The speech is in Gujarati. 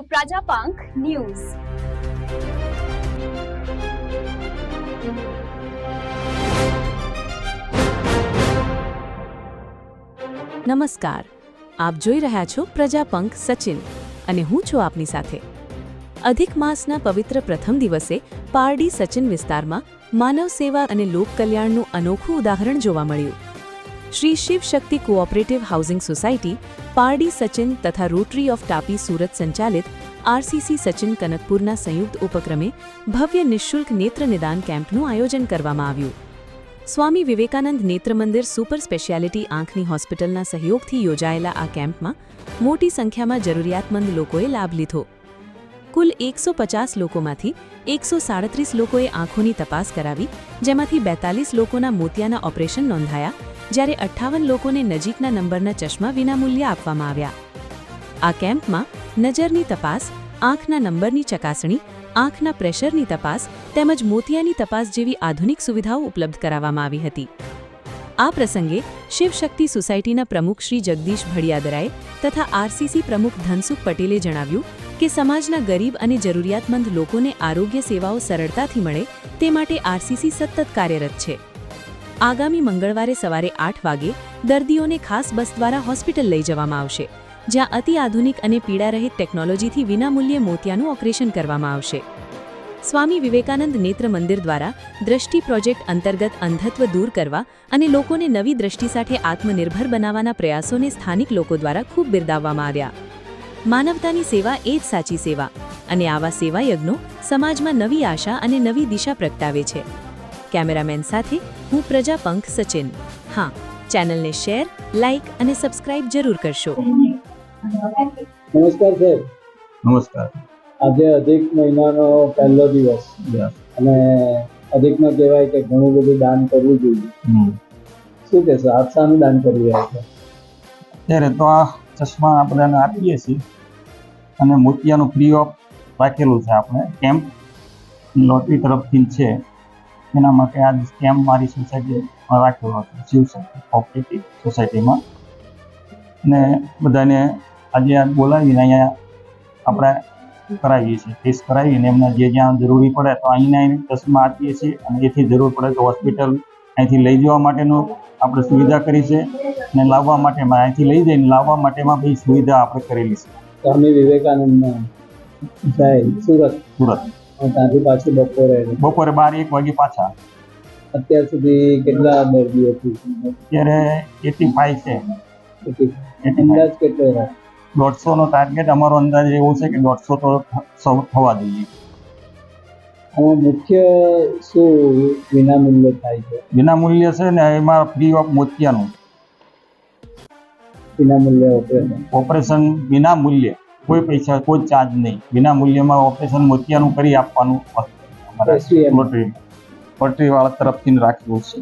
to Prajapank News. નમસ્કાર, આપ જોઈ રહ્યા છો પ્રજાપંખ સચિન અને હું છું આપની સાથે. અધિક માસના પવિત્ર પ્રથમ દિવસે પારડી સચિન વિસ્તારમાં માનવ સેવા અને લોક કલ્યાણનું અનોખું ઉદાહરણ જોવા મળ્યું. Shri Shiv Shakti cooperative housing society, Pardi Sachin તથા રોટરી ઓફ તાપી સુરત સંચાલિત આરસીસી સચિન કનકપુરના સંયુક્ત ઉપક્રમે ભવ્ય નિઃશુલ્ક નેત્ર નિદાન કેમ્પનું આયોજન કરવામાં આવ્યું. સ્વામી વિવેકાનંદ નેત્ર મંદિર સુપર સ્પેશિયાલિટી આંખની હોસ્પિટલના સહયોગથી યોજાયેલા આ કેમ્પમાં મોટી સંખ્યામાં જરૂરિયાતમંદ લોકોએ લાભ લીધો. કુલ 150 લોકોમાંથી 137 લોકોએ આંખોની તપાસ કરાવી, જેમાંથી 42 લોકોના મોતિયાના ઓપરેશન નોંધાયા, જ્યારે 58 લોકોને નજીકના નંબરના ચશ્મા વિનામૂલ્યે આપવામાં આવ્યા. આ કેમ્પમાં નજરની તપાસ, આંખના નંબરની ચકાસણી, આંખના પ્રેશરની તપાસ તેમજ મોતિયાની તપાસ જેવી આધુનિક સુવિધાઓ ઉપલબ્ધ કરાવવામાં આવી હતી. આ પ્રસંગે શિવશક્તિ સોસાયટીના પ્રમુખ શ્રી જગદીશ ભડિયાદરાએ તથા આરસીસી પ્રમુખ ધનસુખ પટેલે જણાવ્યું કે સમાજના ગરીબ અને જરૂરિયાતમંદ લોકોને આરોગ્ય સેવાઓ સરળતાથી મળે તે માટે આરસીસી સતત કાર્યરત છે. આગામી મંગળવારે સવારે 8 વાગે દર્દીઓને ખાસ બસ દ્વારા હોસ્પિટલ લઈ જવામાં આવશે, જ્યાં અતિ આધુનિક અને પીડારહિત ટેકનોલોજીથી વિનામૂલ્યે મોતિયાનું ઓપરેશન કરવામાં આવશે. સ્વામી વિવેકાનંદ નેત્ર મંદિર દ્વારા દ્રષ્ટિ પ્રોજેક્ટ અંતર્ગત અંધત્વ દૂર કરવા અને લોકોને નવી દ્રષ્ટિ સાથે આત્મનિર્ભર બનાવવાના પ્રયાસોને સ્થાનિક લોકો દ્વારા ખૂબ બિરદાવવામાં આવ્યા. માનવતાની સેવા એ જ સાચી સેવા, અને આવા સેવા યજ્ઞો સમાજમાં નવી આશા અને નવી દિશા પ્રગટાવે છે. કેમેરામેન સાથે હું પ્રજાપંખ સચિન. હા, ચેનલને શેર, લાઇક અને સબસ્ક્રાઇબ જરૂર કરશો. નમસ્કાર સર. નમસ્કાર. આજે અધિક મહિનાનો પહેલો દિવસ અને અધિકમાં કહેવાય કે ઘણું બધું દાન કરવું જોઈએ. શું કહેશો, આપ શાનું દાન કરી રહ્યા છો? અત્યારે તો આ ચશ્મા આપણે આપીએ છીએ અને મોતિયાનું ફ્રી ઓફ રાખેલું છે. આપણે કેમ્પ લોટરી તરફથી છે, એના માટે આ કેમ્પ મારી સોસાયટીમાં રાખેલો હતો, શિવશક્તિ કોઓપરેટિવ સોસાયટીમાં. અને બધાને આજે આ બોલાવીને અહીંયા આપણે કરાવીએ છીએ, ટેસ્ટ કરાવીને એમને જે જ્યાં જરૂરી પડે તો અહીંના ચશ્મા આપીએ છીએ, અને એથી જરૂર પડે તો હોસ્પિટલ અહીંથી લઈ જવા માટેનું આપણે સુવિધા કરી છે, અને લાવવા માટેમાં અહીંથી લઈ જઈને લાવવા માટેમાં બધી સુવિધા આપણે કરેલી છે. સ્વામી વિવેકાનંદમાં જાય સુરત ત્યાંથી પાછું બપોરે 12-1 વાગે પાછા. અત્યાર સુધી કેટલા દર્દીઓ છે? અત્યારે 85 છે. અંદાજ કેટલો રહે? 150 નો ટાર્ગેટ અમારો અંદાજ એવો છે કે 150 તો થવા જોઈએ. મુખ્ય શું વિનામૂલ્ય થાય છે? વિનામૂલ્ય છે ને એમાં ફ્રી ઓફ મોતિયાનું વિનામૂલ્ય ઓપરેશન, વિનામૂલ્ય, કોઈ પૈસા, કોઈ ચાર્જ નહીં, વિનામૂલ્યમાં ઓપરેશન મોતિયાનું કરી આપવાનું લોટરી વાળા તરફથી રાખ્યું છે.